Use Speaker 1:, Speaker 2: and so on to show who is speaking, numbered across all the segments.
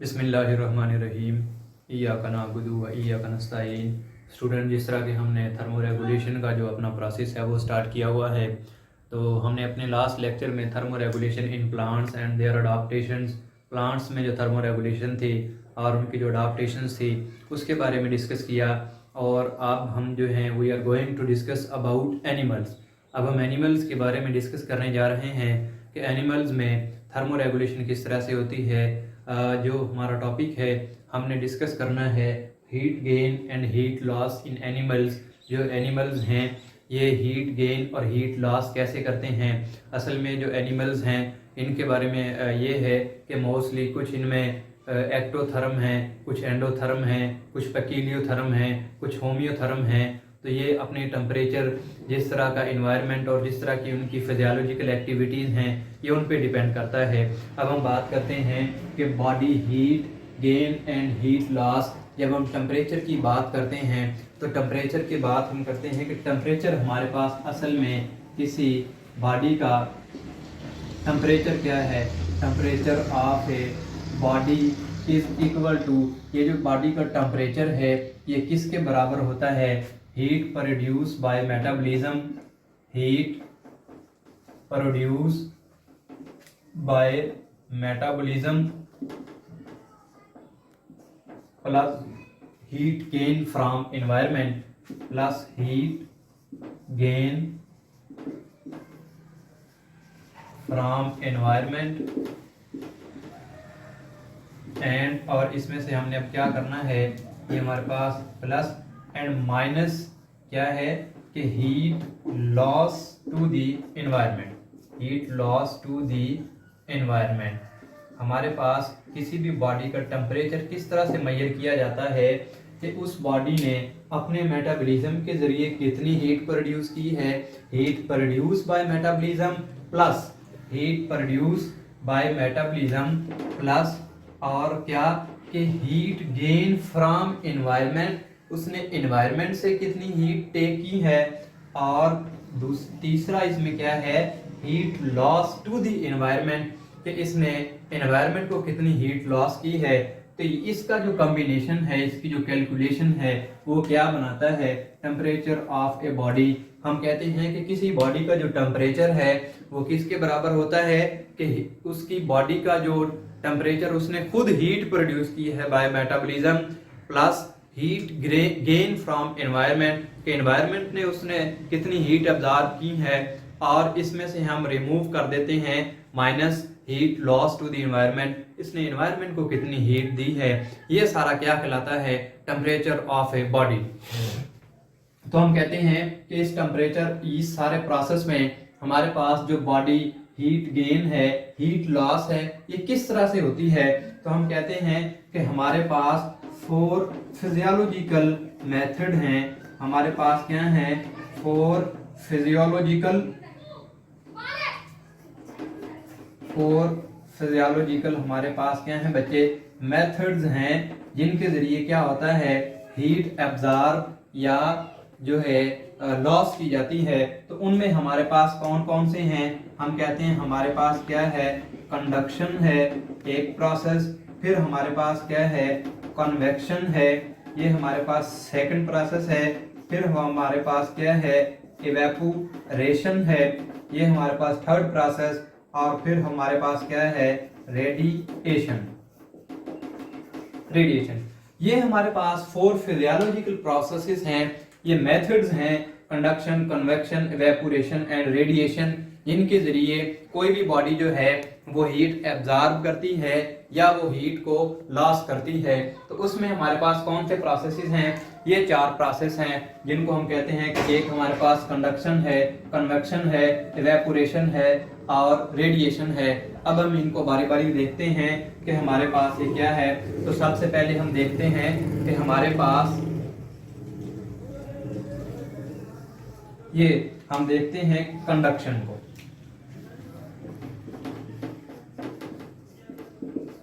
Speaker 1: बिस्मिल्लाहिर्रहमानिर्रहीम इय्याका नअबुदु व इय्याका नस्तईन। स्टूडेंट, जिस तरह के हमने थर्मो रेगुलेशन का जो अपना प्रोसेस है वो स्टार्ट किया हुआ है, तो हमने अपने लास्ट लेक्चर में thermo regulation in plants and their adaptations, plants में जो थर्मो रेगुलेशन थी और उनकी जो अडाप्टेशंस थी उसके बारे में डिस्कस किया। और अब हम जो हैं we are going to discuss about animals. अब हम एनिमल्स के बारे में डिस्कस करने जा रहे हैं कि एनिमल्स में थर्मो रेगुलेशन किस तरह से होती है। जो हमारा टॉपिक है हमने डिस्कस करना है heat gain and heat loss in animals. जो एनिमल्स हैं ये हीट गेन और हीट लॉस कैसे करते हैं। असल में जो एनिमल्स हैं इनके बारे में ये है कि मोस्टली कुछ इनमें एक्टोथर्म हैं, कुछ एंडोथर्म हैं, कुछ पैकिलियोथर्म हैं, कुछ होम्योथर्म हैं। तो ये अपने टेम्परेचर, जिस तरह का इन्वायरमेंट और जिस तरह की उनकी फिजियोलॉजिकल एक्टिविटीज़ हैं ये उन पे डिपेंड करता है। अब हम बात करते हैं कि body heat gain and heat loss. जब हम टेम्परेचर की बात करते हैं तो टेम्परेचर की बात हम करते हैं कि टेम्परेचर हमारे पास असल में किसी बॉडी का टेम्परेचर क्या है। Temperature of a body is equal to, ये जो बॉडी का टेम्परेचर है ये किसके बराबर होता है। Heat produce by metabolism, heat produce by metabolism plus heat gain from environment plus heat gain from environment and, और इसमें से हमने अब क्या करना है, ये हमारे पास प्लस एंड माइनस क्या है कि heat loss to the environment, heat loss to the environment. हमारे पास किसी भी बॉडी का टेम्परेचर किस तरह से मेजर किया जाता है कि उस बॉडी ने अपने मेटाबॉलिज्म के जरिए कितनी हीट प्रोड्यूस की है। Heat produce by metabolism plus heat produce by metabolism plus और क्या कि हीट गेन फ्रॉम एनवायरनमेंट, उसने एनवायरनमेंट से कितनी हीट टेक की है। और तीसरा इसमें क्या है, heat loss to the environment, कि इसने एनवायरनमेंट को कितनी हीट लॉस की है। तो इसका जो कॉम्बिनेशन है, इसकी जो कैलकुलेशन है वो क्या बनाता है, टेम्परेचर ऑफ ए बॉडी। हम कहते हैं कि किसी बॉडी का जो टेम्परेचर है वो किसके बराबर होता है कि उसकी बॉडी का जो टेम्परेचर उसने खुद हीट प्रोड्यूस की है by metabolism plus heat gain from environment, के एनवायरनमेंट ने उसने कितनी हीट अब्जॉर्ब की है। और इसमें से हम रिमूव कर देते हैं minus heat loss to the environment, इसने एनवायरनमेंट को कितनी हीट दी है। ये सारा क्या कहलाता है, टेम्परेचर ऑफ ए बॉडी। तो हम कहते हैं कि इस टेम्परेचर, इस सारे प्रोसेस में हमारे पास जो बॉडी हीट गेन है, हीट लॉस है, ये किस तरह से होती है। तो हम कहते हैं कि हमारे पास 4 फिजियोलॉजिकल मेथड हैं। हमारे पास क्या है, 4 फिजियोलॉजिकल हमारे पास क्या है बच्चे, मेथड्स हैं जिनके जरिए क्या होता है, हीट एब्जॉर्ब या जो है लॉस की जाती है। तो उनमें हमारे पास कौन कौन से हैं, हम कहते हैं हमारे पास क्या है, कंडक्शन है एक प्रोसेस, फिर हमारे पास क्या है, कन्वेक्शन है, ये हमारे पास सेकंड प्रोसेस है, फिर हमारे पास क्या है, इवेपोरेशन है, ये हमारे पास थर्ड प्रोसेस, और फिर हमारे पास क्या है, रेडिएशन। ये हमारे पास 4 फिजियोलॉजिकल प्रोसेसेस हैं, ये मेथड्स हैं, conduction, convection, evaporation and radiation, जिनके जरिए कोई भी बॉडी जो है वो हीट एब्जॉर्ब करती है या वो हीट को लॉस करती है। तो उसमें हमारे पास कौन से प्रोसेसेस हैं, ये 4 प्रोसेस हैं जिनको हम कहते हैं कि एक हमारे पास कंडक्शन है, कन्वेक्शन है, इवेपोरेशन है और रेडिएशन है। अब हम इनको बारी बारी देखते हैं कि हमारे पास ये क्या है। तो सबसे पहले हम देखते हैं कि हमारे पास ये, हम देखते हैं कंडक्शन को।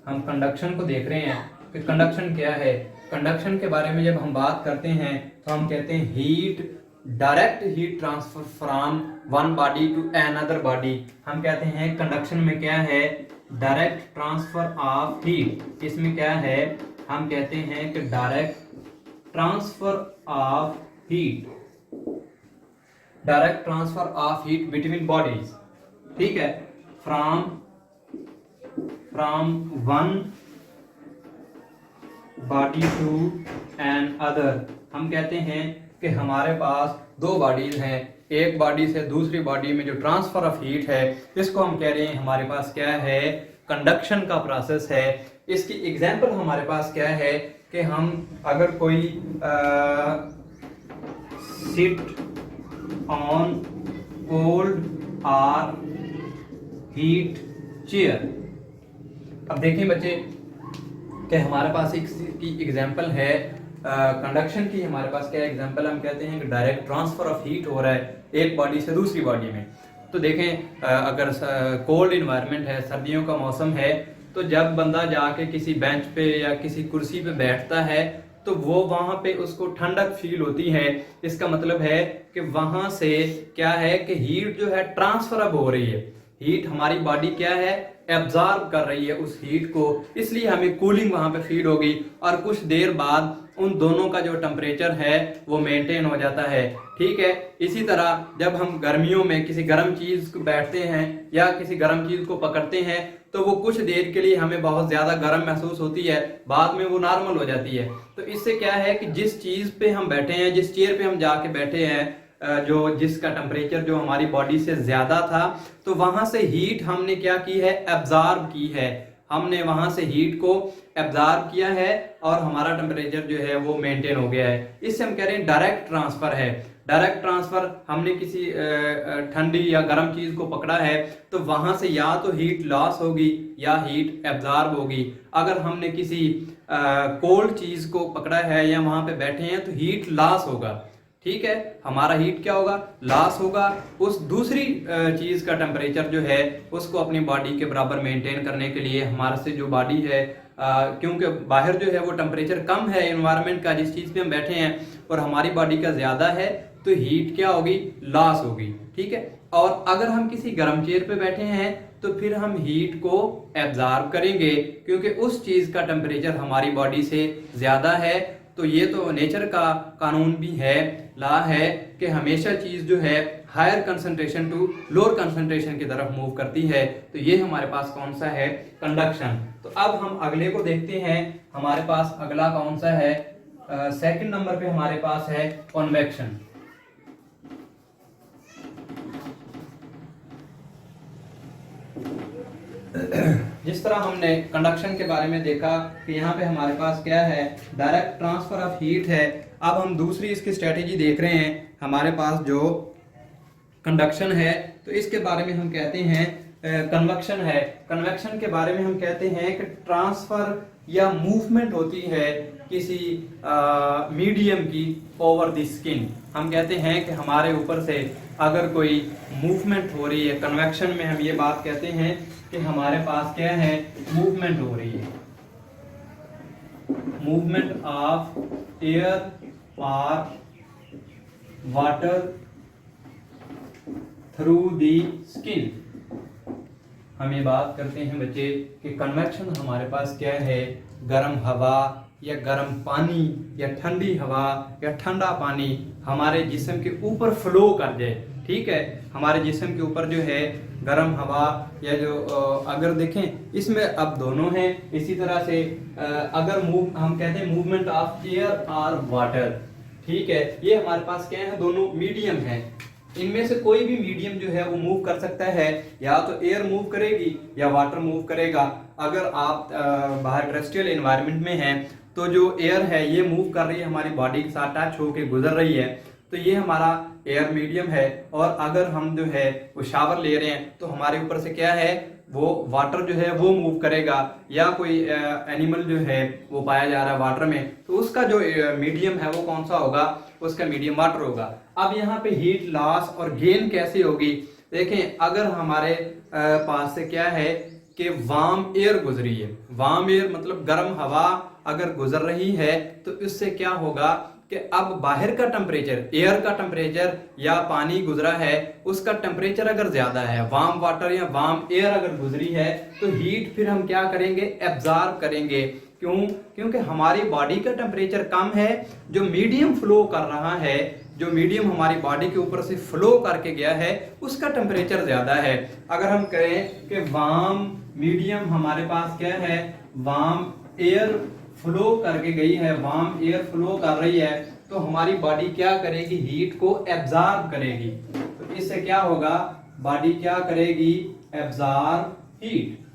Speaker 1: हम कंडक्शन को देख रहे हैं कि कंडक्शन क्या है। कंडक्शन के बारे में जब हम बात करते हैं तो हम कहते हैं heat, direct heat transfer from one body to another body. हम कहते हैं कंडक्शन में क्या है, डायरेक्ट ट्रांसफर ऑफ हीट, इसमें क्या है, हम कहते हैं कि direct transfer of heat, direct transfer of heat between bodies, ठीक है, from one body to another. हम कहते हैं कि हमारे पास दो बॉडीज हैं, एक बॉडी से दूसरी बॉडी में जो ट्रांसफर ऑफ हीट है इसको हम कह रहे हैं हमारे पास क्या है, कंडक्शन का प्रोसेस है। इसकी एग्जांपल हमारे पास क्या है कि हम अगर कोई सिट ऑन कोल्ड और हीट चेयर। अब देखें बच्चे कि हमारे पास एक की एग्जांपल है कंडक्शन की, हमारे पास क्या एग्जांपल, हम कहते हैं कि डायरेक्ट ट्रांसफर ऑफ हीट हो रहा है एक बॉडी से दूसरी बॉडी में। तो देखें अगर कोल्ड इन्वायरमेंट है, सर्दियों का मौसम है, तो जब बंदा जाके किसी बेंच पे या किसी कुर्सी पे बैठता है तो वो वहां पे उसको ठंडक फील होती है। इसका मतलब है कि वहां से क्या है कि हीट जो है ट्रांसफर अब हो रही है, हीट हमारी बॉडी क्या है, एब्जॉर्ब कर रही है उस हीट को, इसलिए हमें कूलिंग वहां पे फील होगी और कुछ देर बाद उन दोनों का जो टेम्परेचर है वो मेंटेन हो जाता है, ठीक है। इसी तरह जब हम गर्मियों में किसी गर्म चीज को बैठते हैं या किसी गर्म चीज को पकड़ते हैं तो वो कुछ देर के लिए हमें बहुत ज्यादा गर्म महसूस होती है, बाद में वो नॉर्मल हो जाती है। तो इससे क्या है कि जिस चीज पे हम बैठे हैं, जिस चेयर पे हम जाके बैठे हैं, जो जिसका टेम्परेचर जो हमारी बॉडी से ज्यादा था, तो वहां से हीट हमने क्या की है, एब्जॉर्ब की है, हमने वहां से हीट को एब्जॉर्ब किया है और हमारा टेम्परेचर जो है वो मेंटेन हो गया है। इससे हम कह रहे हैं डायरेक्ट ट्रांसफर है। डायरेक्ट ट्रांसफर, हमने किसी ठंडी या गर्म चीज को पकड़ा है तो वहां से या तो हीट लॉस होगी या हीट एब्जॉर्ब होगी। अगर हमने किसी कोल्ड चीज को पकड़ा है या वहां पे बैठे हैं तो हीट लॉस होगा, ठीक है, हमारा हीट क्या होगा, लॉस होगा। उस दूसरी चीज का टेम्परेचर जो है उसको अपनी बॉडी के बराबर मेंटेन करने के लिए हमारे से जो बॉडी है, क्योंकि बाहर जो है वो टेम्परेचर कम है एनवायरनमेंट का जिस चीज पे हम बैठे हैं और हमारी बॉडी का ज्यादा है, तो हीट क्या होगी, लॉस होगी, ठीक है। और अगर हम किसी गर्म चेयर पे बैठे हैं तो फिर हम हीट को एब्जॉर्ब करेंगे क्योंकि उस चीज का टेम्परेचर हमारी बॉडी से ज्यादा है। तो ये तो नेचर का कानून भी है, लॉ है कि हमेशा चीज जो है higher concentration to lower concentration की तरफ मूव करती है। तो ये हमारे पास कौन सा है, कंडक्शन। तो अब हम अगले को देखते हैं, हमारे पास अगला कौन सा है, सेकंड नंबर पे हमारे पास है कन्वेक्शन। जिस तरह हमने कंडक्शन के बारे में देखा कि यहाँ पे हमारे पास क्या है, डायरेक्ट ट्रांसफर ऑफ हीट है। अब हम दूसरी इसकी स्ट्रेटेजी देख रहे हैं, हमारे पास जो कंडक्शन है तो इसके बारे में हम कहते हैं कन्वेक्शन है। कन्वेक्शन के बारे में हम कहते हैं कि ट्रांसफर या मूवमेंट होती है किसी मीडियम की ओवर द स्किन। हम कहते हैं कि हमारे ऊपर से अगर कोई मूवमेंट हो रही है, कन्वेक्शन में हम ये बात कहते हैं कि हमारे पास क्या है, मूवमेंट हो रही है, मूवमेंट ऑफ एयर और वाटर थ्रू दी स्किन। हम ये बात करते हैं बच्चे कि कन्वेक्शन हमारे पास क्या है, गर्म हवा या गर्म पानी या ठंडी हवा या ठंडा पानी हमारे जिस्म के ऊपर फ्लो कर जाए, ठीक है, हमारे जिस्म के ऊपर जो है गर्म हवा या जो अगर देखें इसमें अब दोनों हैं। इसी तरह से अगर हम कहते हैं मूवमेंट ऑफ एयर और वाटर, ठीक है, ये हमारे पास क्या है, दोनों मीडियम है। इनमें से कोई भी मीडियम जो है वो मूव कर सकता है, या तो एयर मूव करेगी या वाटर मूव करेगा। अगर आप बाहर टेरेस्ट्रियल एनवायरनमेंट में हैं तो जो एयर है ये मूव कर रही है, हमारी बॉडी के साथ टच होके गुजर रही है, तो ये हमारा एयर मीडियम है। और अगर हम जो है वो शावर ले रहे हैं तो हमारे ऊपर से क्या है, वो वाटर जो है वो मूव करेगा, या कोई एनिमल जो है वो पाया जा रहा है वाटर में, तो उसका जो मीडियम है वो कौन सा होगा, उसका मीडियम वाटर होगा। अब यहाँ पे हीट लॉस और गेन कैसे होगी, देखें अगर हमारे पास से क्या है कि वार्म एयर गुजरी है, वार्म एयर मतलब गर्म हवा अगर गुजर रही है तो इससे क्या होगा कि अब बाहर का टेम्परेचर, एयर का टेम्परेचर या पानी गुजरा है उसका टेम्परेचर अगर ज्यादा है, वार्म वाटर या वार्म एयर अगर गुजरी है, तो हीट फिर हम क्या करेंगे, एब्जॉर्ब करेंगे। क्यों? क्योंकि हमारी बॉडी का टेम्परेचर कम है, जो मीडियम फ्लो कर रहा है, जो मीडियम हमारी बॉडी के ऊपर से फ्लो करके गया है उसका टेम्परेचर ज्यादा है। अगर हम कहें कि वार्म मीडियम हमारे पास क्या है, वार्म एयर फ्लो करके गई है, वार्म एयर फ्लो कर रही है, तो हमारी बॉडी क्या करेगी, हीट को एब्जॉर्ब करेगी। तो इससे क्या होगा, बॉडी क्या करेगी, एब्जॉर्ब हीट।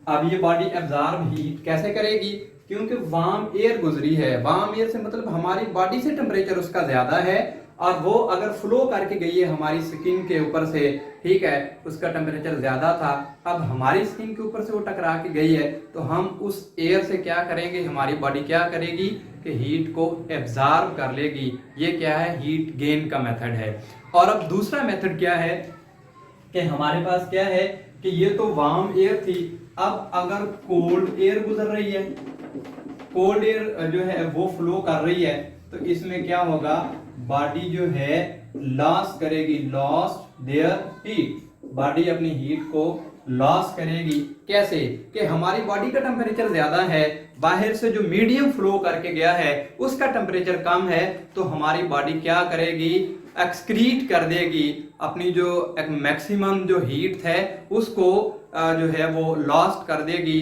Speaker 1: अब ये बॉडी एब्जॉर्ब हीट कैसे करेगी, क्योंकि वार्म एयर गुजरी है, वार्म एयर से मतलब हमारी बॉडी से टेम्परेचर उसका ज्यादा है, और वो अगर फ्लो करके गई है हमारी स्किन के ऊपर से, ठीक है, उसका टेम्परेचर ज्यादा था, अब हमारी स्किन के ऊपर से वो टकरा के गई है, तो हम उस एयर से क्या करेंगे, हमारी बॉडी क्या करेगी कि हीट को एब्जॉर्ब कर लेगी। ये क्या है, हीट गेन का मेथड है। और अब दूसरा मेथड क्या है कि हमारे पास क्या है कि ये तो वार्म एयर थी, अब अगर कोल्ड एयर गुजर रही है, कोल्ड एयर जो है वो फ्लो कर रही है, तो इसमें क्या होगा, बॉडी जो है लॉस करेगी, लॉस देयर हीट, बॉडी अपनी हीट को लॉस करेगी। कैसे कि हमारी बॉडी का टेम्परेचर ज्यादा है, बाहर से जो मीडियम फ्लो करके गया है उसका टेम्परेचर कम है, तो हमारी बॉडी क्या करेगी, एक्सक्रीट कर देगी, अपनी जो मैक्सिमम जो हीट है उसको जो है वो लॉस्ट कर देगी,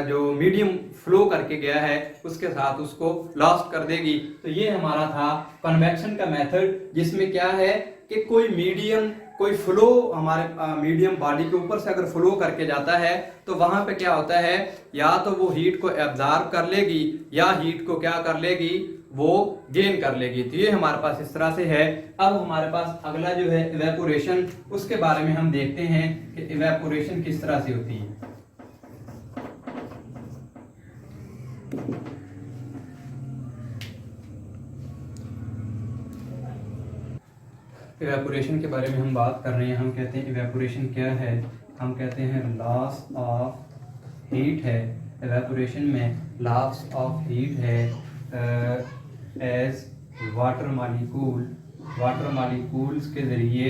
Speaker 1: जो मीडियम फ्लो करके गया है उसके साथ उसको लॉस्ट कर देगी। तो ये हमारा था कन्वेक्शन का मेथड, जिसमें क्या है कि कोई मीडियम, कोई फ्लो हमारे मीडियम बॉडी के ऊपर से अगर फ्लो करके जाता है, तो वहां पे क्या होता है, या तो वो हीट को एब्जॉर्ब कर लेगी या हीट को क्या कर लेगी, वो गेन कर लेगी। तो ये हमारे पास इस तरह से है। अब हमारे पास अगला जो है इवेपोरेशन, उसके बारे में हम देखते हैं कि इवेपोरेशन किस तरह से होती है। इवेपोरेशन के बारे में हम बात कर रहे हैं। हम कहते हैं इवेपोरेशन क्या है, हम कहते हैं लॉस ऑफ हीट है। इवेपोरेशन में लॉस ऑफ हीट है एज वाटर मॉलिक्यूल्स के जरिए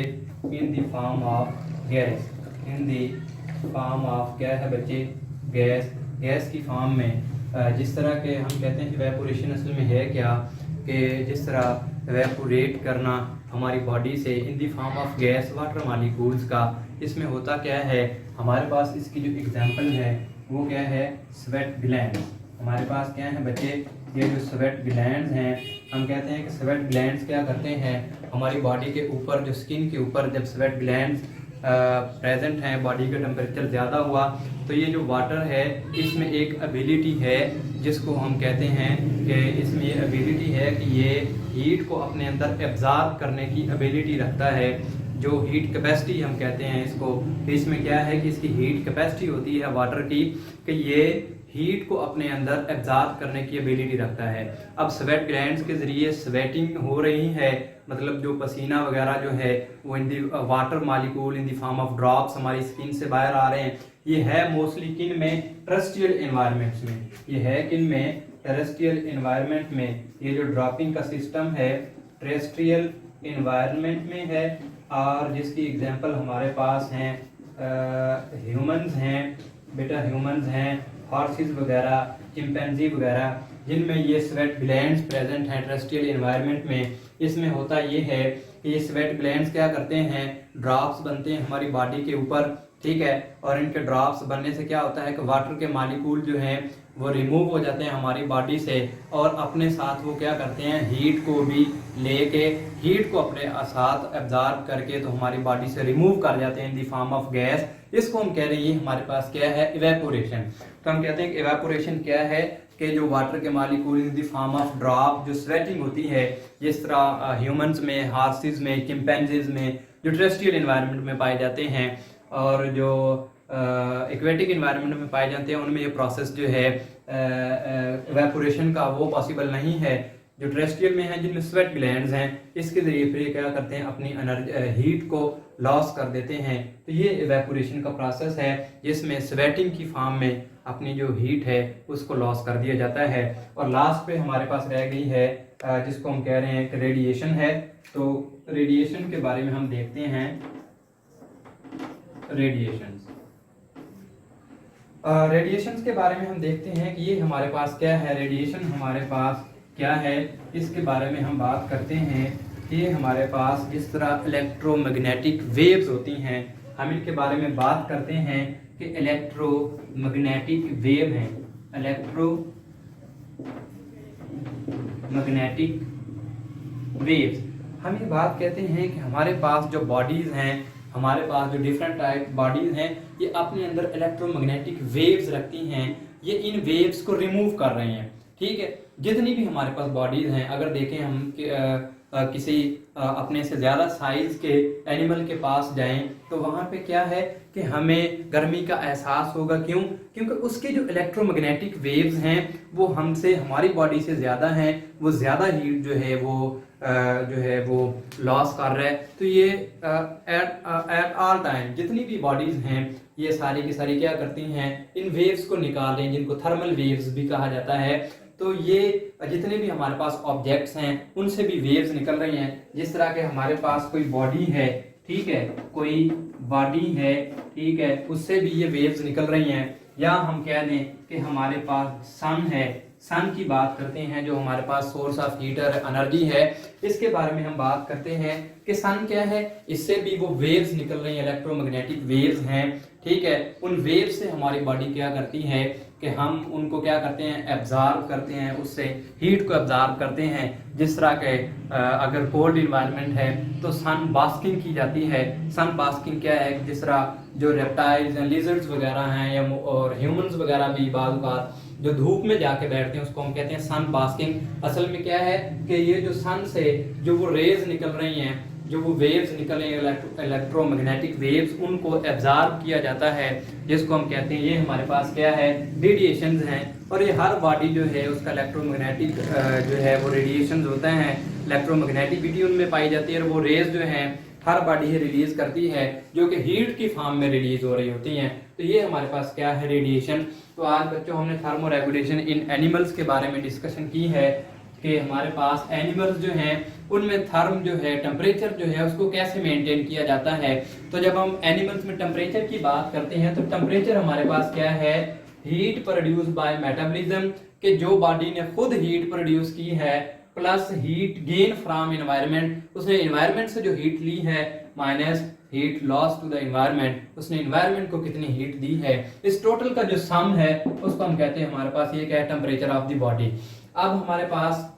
Speaker 1: in the form of gas, in the form of क्या है बच्चे, गैस की फॉर्म में। जिस तरह के हम कहते हैं इवेपोरेशन असल में है क्या, कि जिस तरह इवेपोरेट करना हमारी बॉडी से in the form of gas water molecules का, इसमें होता क्या है, हमारे पास इसकी जो एग्जांपल है वो क्या है, स्वेट ग्लैंड्स। हमारे पास क्या है बच्चे, ये जो स्वेट ग्लैंड्स हैं, हम कहते हैं कि स्वेट ग्लैंड्स क्या करते हैं, हमारी बॉडी के ऊपर जो स्किन के ऊपर जब स्वेट ग्लैंड्स प्रेजेंट हैं, बॉडी का टेम्परेचर ज़्यादा हुआ, तो ये जो वाटर है इसमें एक एबिलिटी है जिसको हम कहते हैं कि इसमें ये एबिलिटी है कि ये हीट को अपने अंदर एब्जॉर्ब करने की एबिलिटी रखता है। जो हीट कैपेसिटी हम कहते हैं इसको, कि इसमें क्या है कि इसकी हीट कैपेसिटी होती है वाटर की, कि ये हीट को अपने अंदर एब्जॉर्ब करने की एबिलिटी रखता है। अब स्वेट ग्लैंड्स के जरिए स्वेटिंग हो रही है, मतलब जो पसीना वगैरह जो है वो in the water molecule in the form of drops हमारी स्किन से बाहर आ रहे हैं। ये है मोस्टली किन में, टेरेस्ट्रियल एनवायरनमेंट्स में। ये है किन में, टेरेस्ट्रियल एनवायरनमेंट में। ये जो ड्रॉपिंग का सिस्टम है टेरेस्ट्रियल एनवायरनमेंट में है, और जिसकी एग्जांपल हमारे पास हैं ह्यूमंस हैं बेटा, ह्यूमंस हैं, हॉर्सेस वगैरह, चिंपैंजी वगैरह, जिनमें ये स्वेट ग्लैंड्स प्रेजेंट हैं टेरेस्ट्रियल एनवायरनमेंट में। इसमें होता ये है कि ये स्वेट ग्लैंड्स क्या करते हैं, ड्रॉप्स बनते हैं हमारी बॉडी के ऊपर, ठीक है, और इनके ड्रॉप्स बनने से क्या होता है कि वाटर के मॉलिक्यूल जो हैं वो रिमूव हो जाते हैं हमारी बॉडी से, और अपने साथ वो क्या करते हैं, हीट को भी लेके, हीट को अपने साथ एब्जॉर्ब करके तो हमारी बॉडी से रिमूव कर जाते हैं in the form of gas. इसको हम कह रहे हैं हमारे पास क्या है, इवेपोरेशन। तो हम कहते हैं कि इवेपोरेशन क्या है, कि जो वाटर के molecule in the form of drop जो स्वेटिंग होती है, जिस तरह ह्यूमंस में, हॉर्सेस में, चिंपैंजीज में, जो टेरेस्ट्रियल एनवायरनमेंट में पाए जाते हैं, और जो एक्वेटिक एनवायरनमेंट में पाए जाते हैं, उनमें ये प्रोसेस जो है इवेपोरेशन का वो पॉसिबल नहीं है। जो टेरेस्ट्रियल में है, जिनमें स्वेट ग्लैंड्स हैं, इसके जरिए फिर क्या करते हैं, अपनी एनर्जी हीट को लॉस कर देते हैं। तो ये इवेपोरेशन का प्रोसेस है जिसमें स्वेटिंग की फॉर्म में अपनी जो हीट है उसको लॉस कर दिया जाता है। और लास्ट पे हमारे पास रह गई है जिसको हम कह रहे हैं कि रेडिएशन है। तो रेडिएशन के बारे में हम देखते हैं। रेडिएशंस के बारे में हम देखते हैं कि ये हमारे पास क्या है, रेडिएशन हमारे पास क्या है, इसके बारे में हम बात करते हैं। ये हमारे पास जिस तरह इलेक्ट्रोमैग्नेटिक वेव्स होती हैं, हम इनके बारे में बात करते हैं कि इलेक्ट्रोमैग्नेटिक वेव हैं, इलेक्ट्रोमैग्नेटिक वेव्स। हम ये बात कहते हैं कि हमारे पास जो बॉडीज हैं, हमारे पास जो डिफरेंट टाइप बॉडीज हैं, ये अपने अंदर इलेक्ट्रोमैग्नेटिक वेव्स रखती हैं। ये इन वेव्स को रिमूव कर रहे हैं। ठीक है, जितनी भी हमारे पास बॉडीज हैं, अगर देखें हम किसी अपने से ज़्यादा साइज के एनिमल के पास जाएं तो वहाँ पे क्या है कि हमें गर्मी का एहसास होगा। क्यों? क्योंकि उसके जो इलेक्ट्रोमैग्नेटिक वेव्स हैं वो हमसे, हमारी बॉडी से ज़्यादा हैं, वो ज़्यादा हीट जो है वो लॉस कर रहा है। तो ये एट ऑल टाइम जितनी भी बॉडीज हैं ये सारी की सारी क्या करती हैं, इन वेव्स को निकाल रही हैं, जिनको थर्मल वेव्स भी कहा जाता है। तो ये जितने भी हमारे पास ऑब्जेक्ट्स हैं उनसे भी वेव्स निकल रही हैं। जिस तरह के हमारे पास कोई बॉडी है, ठीक है, कोई बॉडी है, ठीक है, उससे भी ये वेव्स निकल रही हैं। या हम कह दें कि हमारे पास सन है, सन की बात करते हैं, जो हमारे पास सोर्स ऑफ हीट और एनर्जी है, इसके बारे में हम बात करते हैं कि सन क्या है, इससे भी वो वेव्स निकल रही हैं, इलेक्ट्रोमैग्नेटिक वेव्स हैं। ठीक है, उन वेव्स से हमारी बॉडी क्या करती है कि हम उनको क्या करते हैं, एब्जॉर्ब करते हैं, उससे हीट को एब्जॉर्ब करते हैं। जिस तरह के अगर कोल्ड इन्वायरमेंट है तो सन बास्किंग की जाती है। सन बास्किंग क्या है, जिस तरह जो रेप्टाइल्स एंड लिजर्ड्स वगैरह हैं या और ह्यूमंस वगैरह भी बाज़ औक़ात जो धूप में जाके बैठते हैं उसको हम कहते हैं सन बास्किंग। असल में क्या है कि ये जो सन से जो वो रेज निकल रही हैं, जो वो वेव्स निकल रही हैं, इलेक्ट्रोमैग्नेटिक वेव्स, उनको एब्जॉर्ब किया जाता है, जिसको हम कहते हैं, ये हमारे पास क्या है, रेडिएशंस हैं। और ये हर बॉडी जो है उसका इलेक्ट्रोमैग्नेटिक जो है वो रेडिएशंस होते हैं, इलेक्ट्रोमैग्नेटिविटी उनमें पाई जाती है। और वो रेज जो हैं हर बॉडी रिलीज करती है, जो कि हीट की फॉर्म में रिलीज हो रही होती हैं। तो ये हमारे पास क्या है, रेडिएशन। तो आज बच्चों हमने थर्मोरेगुलेशन इन एनिमल्स के बारे में डिस्कशन की है कि हमारे पास एनिमल्स जो हैं उनमें थर्म जो है, टेम्परेचर जो है, उसको कैसे मेंटेन किया जाता है। तो जब हम एनिमल्स में टेम्परेचर की बात करते हैं तो टेम्परेचर हमारे पास क्या है, हीट प्रोड्यूस बाय मेटाबॉलिज्म, कि जो बॉडी ने खुद हीट प्रोड्यूस की है plus heat gain from environment, उसने एनवायरनमेंट से जो हीट ली है minus heat loss to the environment, उसने एनवायरनमेंट को कितनी हीट दी है, इस टोटल का जो सम है उसको हम कहते हैं हमारे पास ये क्या है, टेम्परेचर ऑफ द बॉडी। अब हमारे पास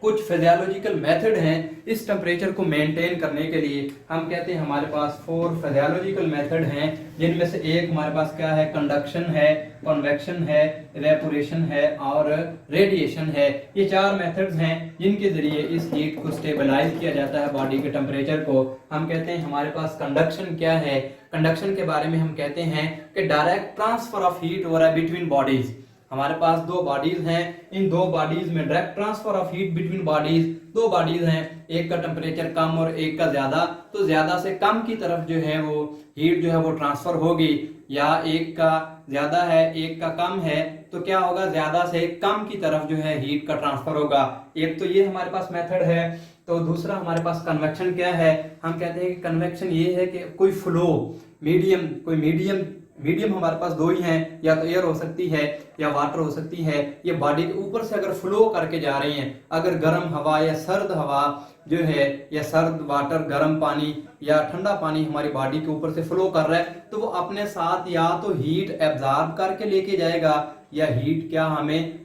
Speaker 1: कुछ फिजियोलॉजिकल मेथड हैं इस टेम्परेचर को मेंटेन करने के लिए। हम कहते हैं हमारे पास 4 फिजियोलॉजिकल मेथड हैं, जिनमें से एक हमारे पास क्या है, कंडक्शन है, कन्वेक्शन है, इवेपोरेशन है और रेडिएशन है। ये 4 मेथड्स हैं जिनके जरिए इस हीट को स्टेबलाइज किया जाता है, बॉडी के टेम्परेचर को। हम कहते हैं हमारे पास कंडक्शन क्या है, कंडक्शन के बारे में हम कहते हैं कि डायरेक्ट ट्रांसफर ऑफ हीट हो रहा है बिटवीन बॉडीज। हमारे पास 2 बॉडीज हैं, इन 2 बॉडीज में direct transfer of heat between bodies. 2 bodies हैं, एक का टेम्परेचर कम और एक का ज्यादा, तो ज्यादा से कम की तरफ जो है वो हीट जो है वो ट्रांसफर होगी, या एक का ज्यादा है एक का कम है तो क्या होगा, ज्यादा से कम की तरफ जो है हीट का ट्रांसफर होगा। एक तो ये हमारे पास मेथड है। तो दूसरा हमारे पास कन्वेक्शन क्या है, हम कहते हैं कि कन्वेक्शन ये है कि कोई फ्लो मीडियम, कोई मीडियम हमारे पास 2 ही हैं, या तो एयर हो सकती है या वाटर हो सकती है। ये बॉडी के ऊपर से अगर फ्लो करके जा रही हैं, अगर गर्म हवा या सर्द हवा जो है, या सर्द वाटर, गर्म पानी या ठंडा पानी हमारी बॉडी के ऊपर से फ्लो कर रहा है, तो वो अपने साथ या तो हीट एब्जॉर्ब करके लेके जाएगा, या हीट क्या हमें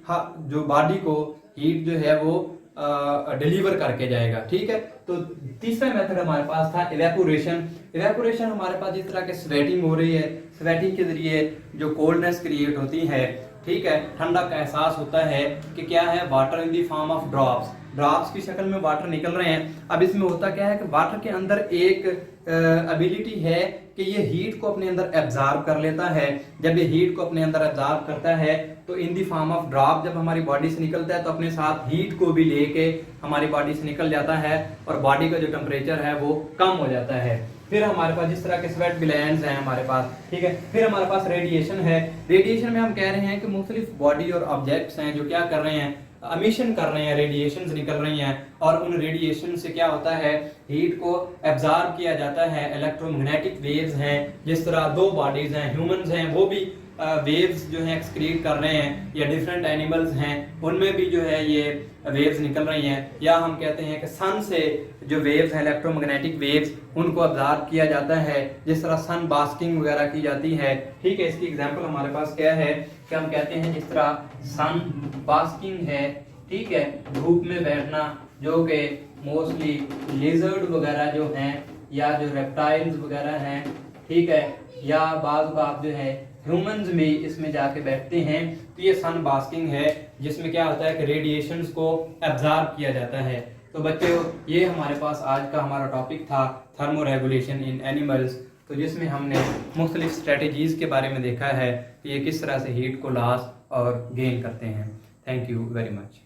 Speaker 1: जो बॉडी को हीट जो है वो डिलीवर करके जाएगा। ठीक है, तो तीसरा मेथड हमारे पास था इवेपोरेशन। इवेपोरेशन हमारे पास जिस तरह के स्वेटिंग हो रही है, स्वेटिंग के जरिए जो कोल्डनेस क्रिएट होती है, ठीक है, ठंडा का एहसास होता है कि क्या है, water in the form of drops की शक्ल में वाटर निकल रहे हैं। अब इसमें होता क्या है कि वाटर के अंदर एक एबिलिटी है कि ये हीट को अपने अंदर एब्जॉर्ब कर लेता है। जब ये हीट को अपने अंदर एब्जॉर्ब करता है तो इन दी फॉर्म ऑफ ड्रॉप जब हमारी बॉडी से निकलता है तो अपने साथ हीट को भी लेके हमारी बॉडी से निकल जाता है और बॉडी का जो टेम्परेचर है वो कम हो जाता है। फिर हमारे पास जिस तरह के स्वेट ग्लैंड्स हैं हमारे पास, ठीक है। फिर हमारे पास रेडिएशन है। रेडिएशन में हम कह रहे हैं कि मुख्तलिफ बॉडी और ऑब्जेक्ट्स हैं जो क्या कर रहे हैं, एमिशन कर रहे हैं, रेडिएशंस निकल रही हैं, और उन रेडिएशन से क्या होता है, हीट को एब्जॉर्ब किया जाता है। इलेक्ट्रोमैग्नेटिक वेव्स हैं, जिस तरह दो बॉडीज हैं, ह्यूमंस हैं वो भी वेव्स जो हैं एक्सक्रीट कर रहे हैं, या डिफरेंट एनिमल्स हैं उनमें भी जो है ये वेव्स निकल रही हैं, या हम कहते हैं कि सन से जो वेव्स हैं इलेक्ट्रोमैग्नेटिक वेव्स उनको अब्जॉर्ब किया जाता है, जिस तरह सन बास्किंग वगैरह की जाती है, ठीक है। इसकी एग्जांपल हमारे पास क्या है कि हम कहते हैं जिस तरह सन बास्किंग है, ठीक है, धूप में बैठना, जो कि मोस्टली लिजर्ड वगैरह जो हैं या जो रेप्टाइल्स वगैरह हैं, ठीक है, या बाज़ बात जो है ह्यूमंस भी इसमें जाके बैठते हैं, तो ये सन बास्किंग है, जिसमें क्या होता है कि रेडिएशंस को एब्जॉर्ब किया जाता है। तो बच्चों ये हमारे पास आज का हमारा टॉपिक था थर्मो रेगुलेशन इन एनिमल्स, तो जिसमें हमने मुख्तलिफ स्ट्रेटजीज़ के बारे में देखा है कि ये किस तरह से हीट को लॉस और गेन करते हैं। Thank you very much.